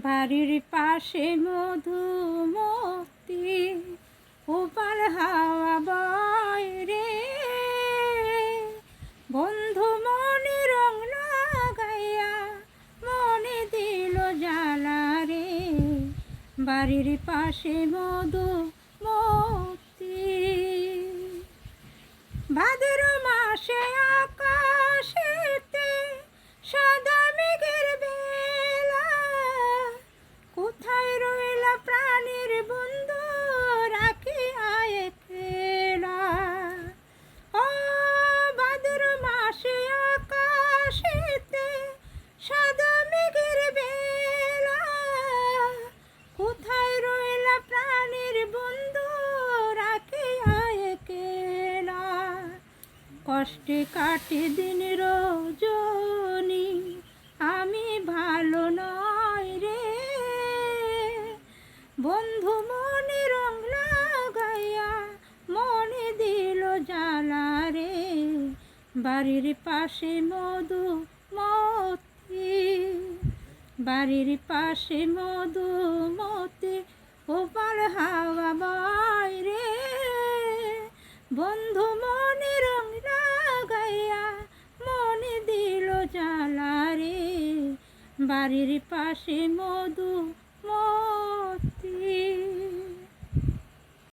বাড়ির পাশে মধুমতি উপার হাওয়া বয় রে, বন্ধু মনে রং লাগাইয়া মনে দিল জ্বালা রে। বাড়ির পাশে মধুমতি, ভাদ্র মাসে আকাশেতে সাদা মেঘের বেলা, কোথায় রইলা প্রাণীর বন্ধু রাখিয়া একলা। ও ভাদ্র মাসে আকাশেতে সাদা মেঘের বেলা, কোথায় রইলা প্রাণীর বন্ধু রাখিয়া একলা। কষ্টে কাটে দিন রজনী আমি ভালো নয় রে, বন্ধু মনে রং লাগাইয়া মনে দিল জ্বালা রে। বাড়ির পাশে মধুমতি, বাড়ির পাশে মধুমতি ওপার হাওয়া বয় রে, বন্ধু মনে রং লাগাইয়া মনে দিল জ্বালা রে। বাড়ির পাশে মধুমতি।